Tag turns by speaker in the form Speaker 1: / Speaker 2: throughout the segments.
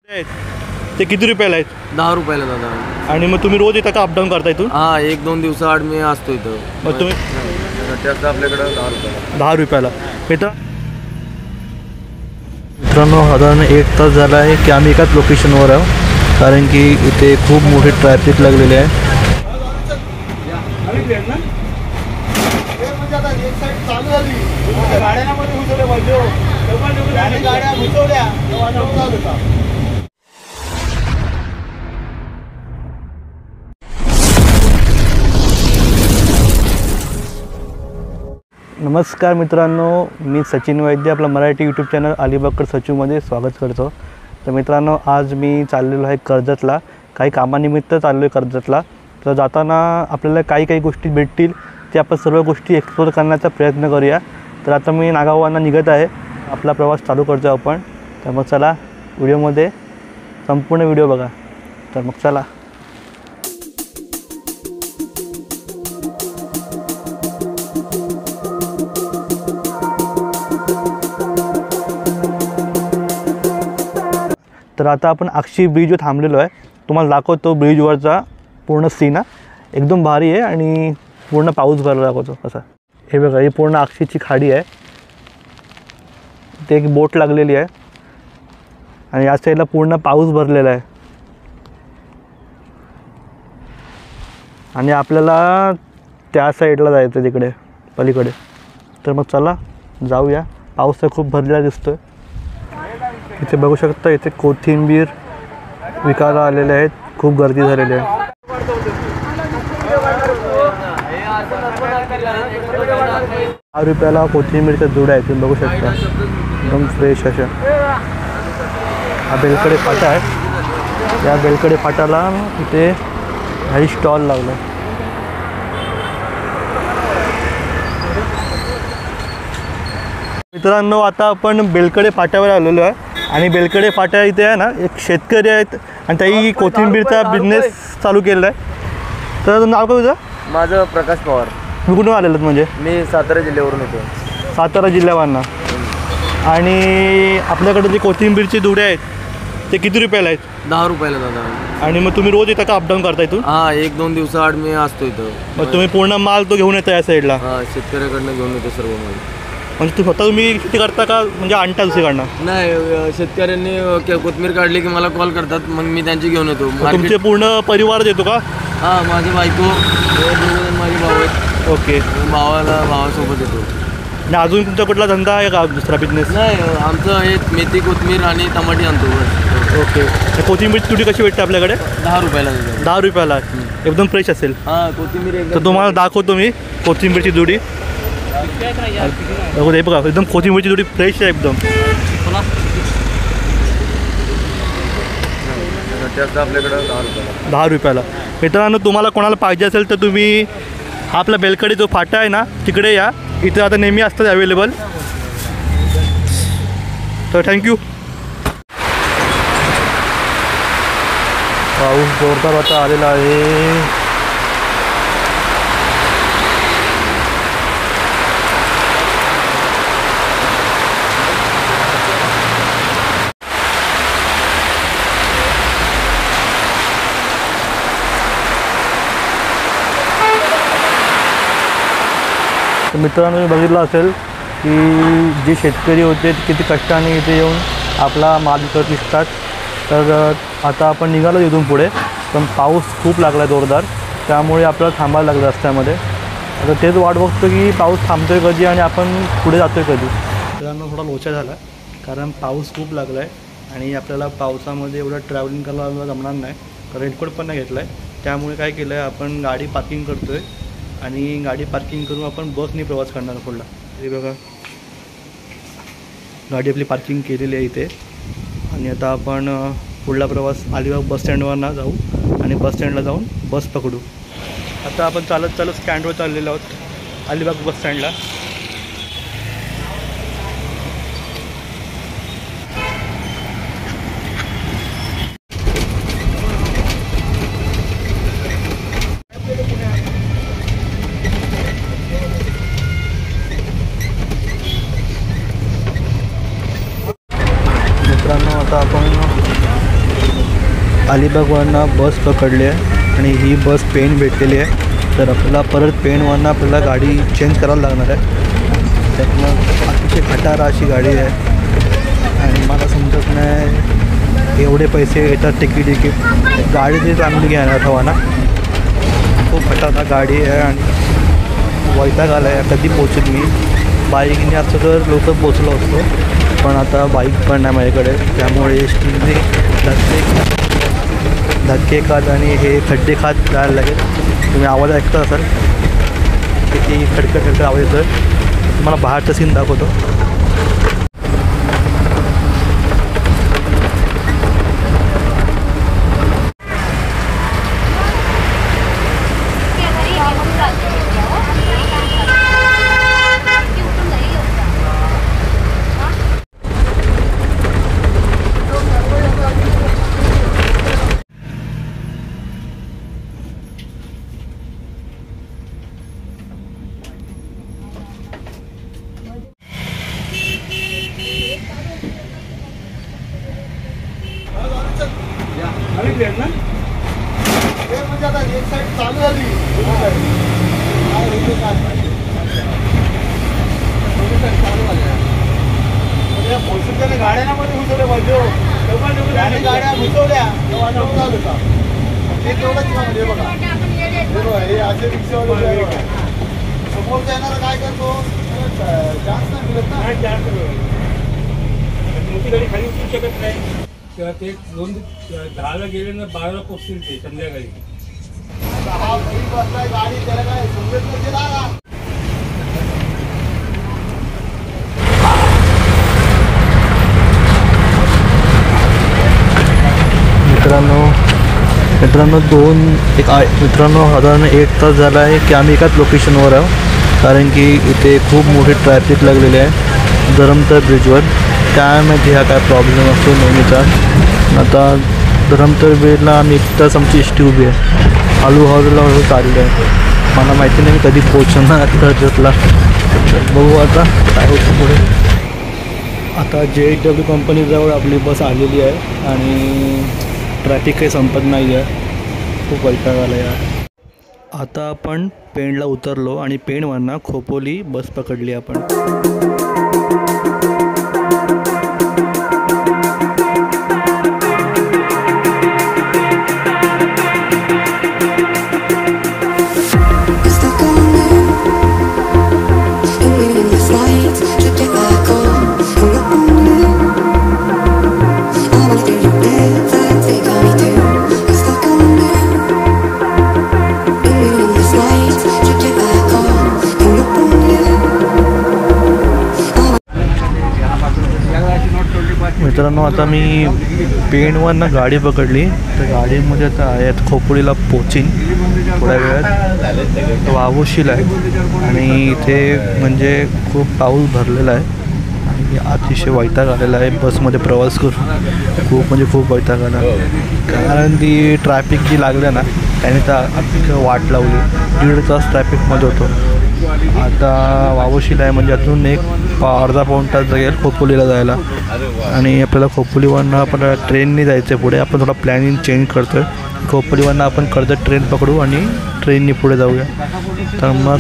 Speaker 1: ते किती रुपयाला आहेत?
Speaker 2: 10 रुपयाला दादा.
Speaker 1: आणि मग तुम्ही रोज येता का अपडाऊन करता इथून?
Speaker 2: हां, 1-2 दिवसाआड मी असतो इथं.
Speaker 1: मग तुम्ही
Speaker 2: त्याचं आपल्याकडं 10 रुपयाला.
Speaker 1: 10 रुपयाला मित्रांनो, साधारण 1 तास झाला आहे की आम्ही एकाच लोकेशनवर आहोत, कारण की इथे खूप मोठी ट्रॅफिक लागलेली आहे. नमस्कार मित्रांनो, मी सचिन वैद्य आपला मराठी यूट्यूब चॅनल अलिबागकर सचिवमध्ये स्वागत करतो. तर मित्रांनो, आज मी चाललेलो आहे कर्जतला. काही कामानिमित्त चाललो आहे कर्जतला. तर जाताना आपल्याला काही गोष्टी भेटतील, ते आपण सर्व गोष्टी एक्सप्लोर करण्याचा प्रयत्न करूया. तर आता मी नागावांना निघत आहे. आपला प्रवास चालू करतो आपण. तर मग चला, व्हिडिओमध्ये संपूर्ण व्हिडिओ बघा. तर मग चला. तर आता आपण अक्षी ब्रिजवर थांबलेलो आहे. तुम्हाला दाखवतो ब्रिजवरचा पूर्ण सीन. एकदम भारी आहे आणि पूर्ण पाऊस भरला दाखवतो कसा. हे बघा, ही पूर्ण अक्षीची खाडी आहे. ते एक बोट लागलेली आहे आणि या साईडला पूर्ण पाऊस भरलेला आहे. आणि आपल्याला त्या साईडला जायचं तिकडे पलीकडे. तर मग चला जाऊया. पाऊस तर खूप भरलेला दिसतोय. इथे बघू शकता, इथे कोथिंबीर विकायला आलेले आहेत. खूप गर्दी झालेली आहे. 10 रुपयाला कोथिंबीरच्या जुड्या आहेत, तुम्ही बघू शकता. एकदम फ्रेश अशा. हा बेलकडे फाटा आहे. या बेलकडे फाटाला इथे काही स्टॉल लावला आहे. मित्रांनो, आता आपण बेलकडे फाट्यावर आलेलो आहे. आणि बेलकडे फाट्या इथे आहे ना, एक शेतकरी आहेत आणि त्याही कोथिंबीरचा बिझनेस चालू केलेला आहे. तर नाव काय तुझं?
Speaker 2: माझं प्रकाश पवार.
Speaker 1: मी कुठून आलेलं म्हणजे?
Speaker 2: मी सातारा जिल्ह्यावरून येतो.
Speaker 1: सातारा जिल्ह्यावरनं. आणि आपल्याकडे जे कोथिंबीरचे जुडे आहेत ते किती रुपयाला आहेत?
Speaker 2: 10 रुपयाला दादा.
Speaker 1: आणि मग तुम्ही रोज येता का अपडाऊन करता इथून?
Speaker 2: हां, 1-2 दिवसाआड मी असतो इथं.
Speaker 1: मग तुम्ही पूर्ण माल तो घेऊन येता या साईडला?
Speaker 2: हां, शेतकऱ्याकडनं घेऊन येतो सर्व माल.
Speaker 1: म्हणजे तुम्ही शेती करता का म्हणजे आणता दुसरीकडनं?
Speaker 2: नाही, शेतकऱ्यांनी कोथमीर काढली की मला कॉल करतात, मग मी त्यांची घेऊन येतो.
Speaker 1: तुमचे पूर्ण परिवार येतो का?
Speaker 2: हां, माझी बायको, माझे भाऊ आहेत.
Speaker 1: ओके.
Speaker 2: भावासोबत येतो.
Speaker 1: आणि अजून तुमचा कुठला धंदा आहे का दुसरा बिझनेस?
Speaker 2: नाही, आमचं हे मेथी, कोथमीर आणि टमाटी आणतो बस.
Speaker 1: ओके. कोथिंबीरची जुडी कशी भेटते आपल्याकडे?
Speaker 2: 10 रुपयाला.
Speaker 1: 10 रुपयाला एकदम फ्रेश असेल.
Speaker 2: हां, कोथिंबीर एकदम.
Speaker 1: तर तुम्हाला दाखवतो मी कोथिंबीरची जुडी. हे बघा, एकदम कोथिंबीरची जुडी फ्रेश आहे एकदम.
Speaker 2: आपल्याकडं
Speaker 1: 10 रुपयाला. मित्रांनो, तुम्हाला कोणाला पाहिजे असेल तर तुम्ही हा आपला बेलकडे जो फाटा आहे ना, तिकडे या. इथे आता नेहमी असतात अवेलेबल. तर थँक्यू. पाऊस जोरदार आता आलेला आहे. तर मित्रांनो, मी बघितलं असेल की जे शेतकरी होते किती कष्टाने इथे येऊन आपला माल विकत दिसतात. तर आता आपण निघालो इथून पुढे, पण पाऊस खूप लागला जोरदार, त्यामुळे आपल्याला थांबायला लागलं रस्त्यामध्ये. आता तेच वाट बघतो की पाऊस थांबतो आहे कधी आणि आपण पुढे जातो आहे कधी. मित्रांनो, थोडा लोचा झाला कारण पाऊस खूप लागला आहे आणि आपल्याला पावसामध्ये एवढं ट्रॅव्हलिंग करायला जमणार नाही. रेनकोट पण नाही घेतला आहे. त्यामुळे काय केलं आहे, आपण गाडी पार्किंग करतो आहे आणि गाडी पार्किंग करून आपण बसने प्रवास करणार पुढला. हे बघा, गाडी आपली पार्किंग केलेली आहे इथे. आणि आता आपण पुढला प्रवास अलिबाग बस स्टँडवरनं जाऊ आणि बस स्टँडला जाऊन बस पकडू. आता आपण चालत स्टँडवर चाललेलो आहोत, अलिबाग बस स्टँडला. मित्रांनो, आता आपण अलिबागवरनं बस पकडली आहे आणि ही बस पेण भेटलेली आहे. तर आपल्याला परत पेणवरनं आपल्याला गाडी चेंज करायला लागणार आहे. त्यातनं अतिशय खटारा अशी गाडी आहे आणि मला समजत नाही एवढे पैसे येतात तिकीट. गाडी जी चांगली घेणार हवा ना, खूप खटारा गाडी आहे आणि वैताग आला आहे. कधी पोचेल मी. बाईकने असं तर लवकर पोचलो असतो, पण आता बाईक पण नाही माझ्याकडे, त्यामुळे एसटीने धक्के खात आणि हे खड्डे खात जायला लागेल. तुम्ही आवाज ऐकता असाल किती खडखड आवाज येतो आहे. तुम्हाला बाहेरचा सीन दाखवतो.
Speaker 3: मोठी गाडी खाली उतरू शकत नाही किंवा ते 10ला गेले ना 12ला पोचतील ते संध्याकाळी.
Speaker 1: मित्रांनो साधारण 1 तास झाला आहे की आम्ही एकाच लोकेशनवर आहोत, कारण की इथे खूप मोठी ट्रॅफिक लागलेली आहे धरमतर ब्रिजवर. काय माहिती हा काय प्रॉब्लेम असतो नेहमीचा. आता धरमतर ब्रिजला आम्ही 1 तास आमची एस टी उभी आहे. हळूहळू चालली आहे. मला माहिती नाही मी कधी पोहोचणार कर्जतला. बघू आता काय होतं पुढे. आता JW कंपनीजवळ आपली बस आलेली आहे आणि ट्रॅफिक काही संपत नाही आहे. खूप वैताग आला यार. आता आपण पेणला उतरलो आणि पेणवरनं खोपोली बस पकडली आपण. मित्रांनो आता मी पेणवरनं गाडी पकडली, तर गाडीमध्ये आता आहेत खोपोलीला पोचीन थोड्या वेळात. वावोशील आहे आणि इथे म्हणजे खूप पाऊस भरलेला आहे आणि अतिशय वैताग आलेला आहे बसमध्ये प्रवास करून. खूप वैताग आला, कारण ती ट्रॅफिक जी लागलं ना त्याने तर अख्खं वाट लावली. 1.5 तास ट्रॅफिकमध्ये होतो. आता वावोशील आहे म्हणजे अजून अर्धा पाऊण तास जाईल खोपोलीला जायला आणि आपल्याला खोपोलीवरनं आपण ट्रेनने जायचं आहे पुढे. आपण थोडा प्लॅनिंग चेंज करतो आहे. खोपोलीवरनं आपण कर्जत ट्रेन पकडू आणि ट्रेनने पुढे जाऊया. तर मग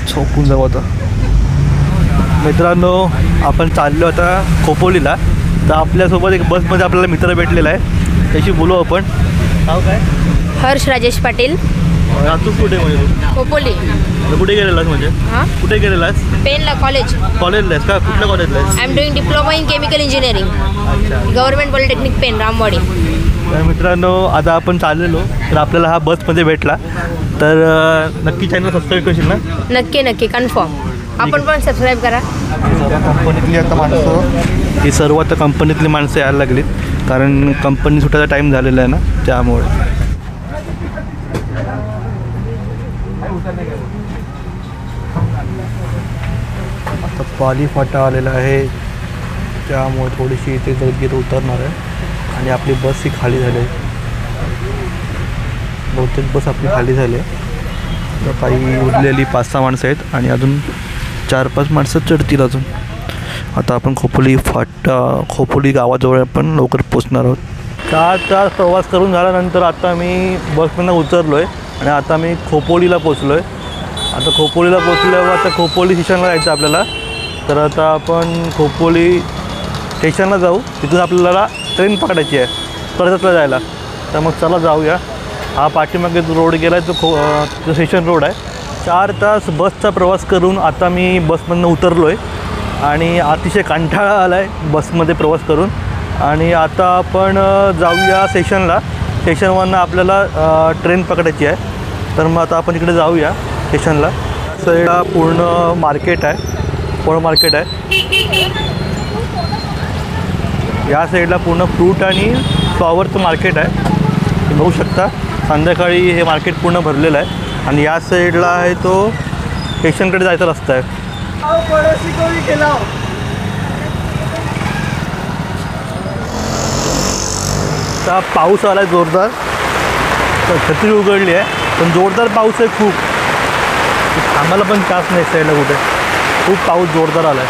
Speaker 1: झोपून जाऊ. आता मित्रांनो आपण चाललो आता खोपोलीला. तर आपल्यासोबत एक बसमध्ये आपल्याला मित्र भेटलेला आहे, त्याशी बोलू आपण. नाव काय?
Speaker 4: हर्ष राजेश पाटील.
Speaker 1: तू कुठे म्हणजे
Speaker 4: खोपोली.
Speaker 1: कुठे गेलेलास म्हणजे?
Speaker 4: हां,
Speaker 1: कुठे गेलेलास?
Speaker 4: पेनला कॉलेजला
Speaker 1: आहेस का? कुठल्या कॉलेजला आहेस?
Speaker 4: I am doing diploma in chemical engineering, government polytechnic Pen, Ramwadi.
Speaker 1: तर मित्रांनो आता आपण चाललेलो, तर आपल्याला हा बसमध्ये भेटला. तर नक्की चॅनल सबस्क्राईब करशील ना?
Speaker 4: नक्की कन्फर्म. आपण पण सबस्क्राईब करा.
Speaker 1: कंपनीतली आता माणसं, ही सर्व आता कंपनीतली माणसं यायला लागलीत, कारण कंपनी सुटायचा टाईम झालेला आहे ना, त्यामुळे. आता पाली फाटा आलेला आहे, त्यामुळे थोडीशी इथे गर्दीत उतरणार आहे आणि आपली बस ही खाली झाली आहे. बहुतेक बस आपली खाली झाली आहे. तर काही उरलेली 5-6 माणसं आहेत आणि अजून 4-5 माणसं चढतील अजून. आता आपण खोपोली गावाजवळ आपण लवकर पोचणार आहोत. 4 तास प्रवास करून झाल्यानंतर आता मी बसमधनं उतरलो आहे आणि आता मी खोपोलीला पोचलो आहे. आता खोपोलीला पोचल्यावर आता खोपोली स्टेशनला जायचं आपल्याला. तर आता आपण खोपोली स्टेशनला जाऊ. तिथून आपल्याला ट्रेन पकडायची आहे कर्जतला जायला. तर मग चला जाऊया. हा पाठीमागे जो रोड गेला आहे तो स्टेशन रोड आहे. 4 तास बसचा प्रवास करून आता मी बसमधनं उतरलो आहे आणि अतिशय कंटाळा आला आहे बसमध्ये प्रवास करून. आणि आता आपण जाऊया स्टेशनला. स्टेशनवरनं आपल्याला ट्रेन पकडायची आहे. तर मग आता आपण इकडे जाऊया स्टेशनला. साईडला पूर्ण मार्केट आहे, फळ मार्केट आहे. या साईडला पूर्ण फ्रूट आणि फ्लॉवरचं मार्केट आहे. तुम्ही बघू शकता संध्याकाळी हे मार्केट पूर्ण भरलेलं आहे. आणि या साईडला आहे तो स्टेशनकडे जायचा रस्ता आहे. आता पाऊस आला आहे जोरदार. तर छत्री उघडली आहे पण जोरदार पाऊस आहे खूप. आम्हाला पण चान्स नाही साईडला कुठे. खूप पाऊस जोरदार आला आहे.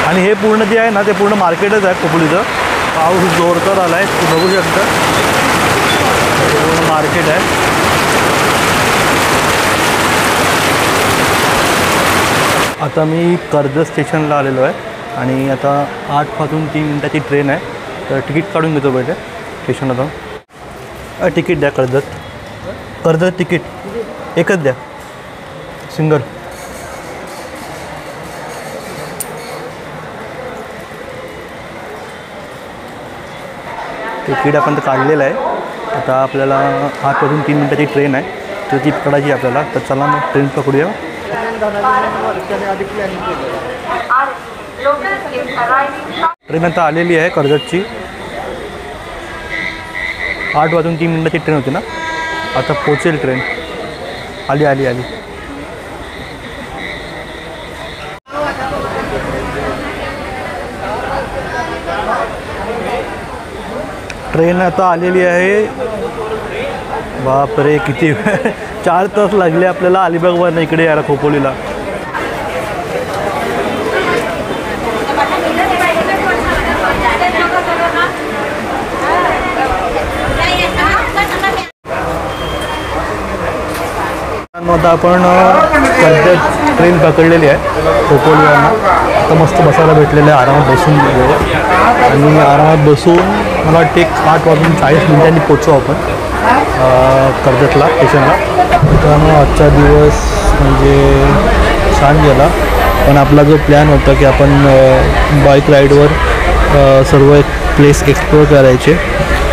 Speaker 1: आणि हे पूर्ण जे आहे ना ते पूर्ण मार्केटच आहे खोपोलीचं. पाऊस जोरदार आला आहे तुम्ही बघू शकता. पूर्ण मार्केट आहे. आता मी कर्जत स्टेशनला आलेलो आहे आणि आता 8 वाजून 3 मिनिटाची ट्रेन आहे. तर तिकीट काढून घेतो पहिले स्टेशनला जाऊन. तिकीट द्या कर्जत तिकीट एकच द्या सिंगल. तिकीट आपण तर काढलेलं आहे. आता आपल्याला 8 वाजून 3 मिनिटाची ट्रेन आहे तर ती पकडायची आपल्याला. तर चला मग ट्रेन पकडूया. ट्रेन आता आलेली आहे कर्जतची. 8 वाजून 3 मिनिटाची ट्रेन होती ना. आता पोचेल ट्रेन. आली आली आली. ट्रेन आता आलेली आहे. बापरे किती 4 तास लागले आपल्याला अलिबागवरनं इकडे यायला खोपोलीला. आता आपण कर्जत ट्रेन पकडलेली आहे खोपोलीवरनं. आता मस्त बसायला भेटलेलं आहे. आरामात बसून आणि आरामात बसून मला वाटते 8 वाजून 40 मिनिटांनी पोचू आपण कर्जतला स्टेशनला. त्यामुळे आजचा दिवस म्हणजे छान गेला. पण आपला जो प्लॅन होता की आपण बाईक राईडवर सर्व एक प्लेस एक्सप्लोअर करायचे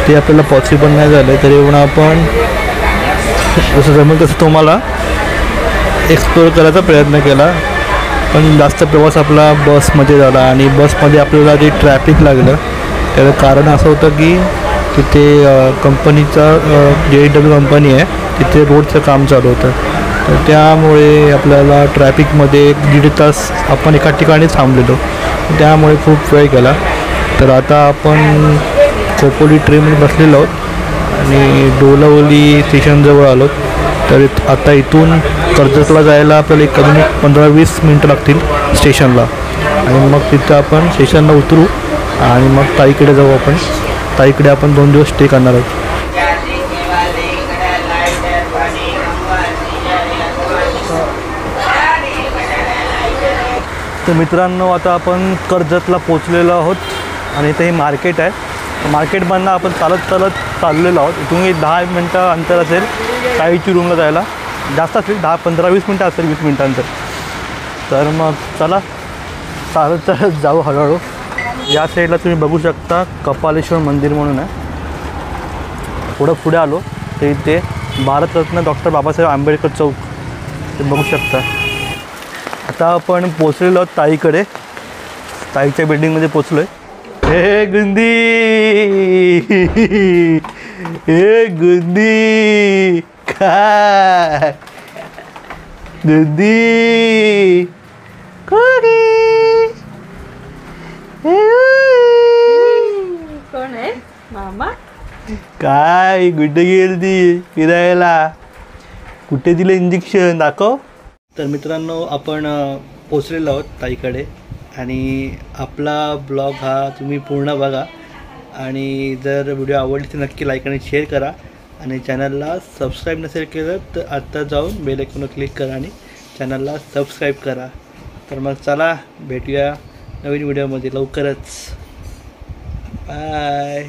Speaker 1: ते आपल्याला पॉसिबल नाही झालं. तरी पण आपण जसं जमेल तसं तुम्हाला एक्सप्लोअर करायचा प्रयत्न केला. पण जास्त प्रवास आपला बसमध्ये झाला आणि बसमध्ये आपल्याला जे ट्रॅफिक लागलं त्याचं कारण असं होतं की तिथे कंपनीचा JW कंपनी आहे तिथे रोडचं काम चालू होतं. तर त्यामुळे आपल्याला ट्रॅफिकमध्ये 1.5 तास आपण एका ठिकाणी थांबलेलो. त्यामुळे खूप वेळ गेला. तर आता आपण खोपोली ट्रेनमध्ये बसलेलो आहोत आणि डोंबिवली स्टेशनजवळ आलो. तर आता इथून कर्जतला जायला आपल्याला अजून 15-20 मिनटं लागतील स्टेशनला. आणि मग तिथं आपण स्टेशनला उतरू आणि मग ताईकडे जाऊ आपण. ताईकडे आपण 2 दिवस स्टे करणार आहोत. तर मित्रांनो आता आपण कर्जतला पोचलेलो आहोत आणि इथे हे मार्केट आहे. मार्केटमधनं आपण चालत चाललेलो आहोत. इथून 10 मिनटं अंतर असेल ताईची रूमला जायला. जास्त असेल 10-15-20 मिनटं असेल 20 मिनटांतर. तर मग चला चालत जाऊ हळूहळू. या साईडला तुम्ही बघू शकता कपालेश्वर मंदिर म्हणून आहे. थोडं पुढे आलो तर इथे भारतरत्न डॉक्टर बाबासाहेब आंबेडकर चौक ते बघू शकता. आता आपण पोचलेलो आहोत ताईकडे. ताईच्या बिल्डिंगमध्ये पोचलो आहे. हे गुंदी हे गुंदी काय गुंदी
Speaker 5: कोण आहे मामा?
Speaker 1: काय गुड्डे गेली फिरायला. कुठे दिलं इंजेक्शन दाखव. तर मित्रांनो आपण पोचलेलो आहोत ताईकडे आणि आपला ब्लॉग हा तुम्ही पूर्ण बघा. आणि जर व्हिडिओ आवडली तर नक्की लाईक आणि शेअर करा आणि चॅनलला सबस्क्राईब नसेल केलं तर आत्ता जाऊन बेल आयकॉनवर क्लिक करा आणि चॅनलला सबस्क्राईब करा. तर मग चला भेटूया नवीन व्हिडिओमध्ये लवकरच. बाय.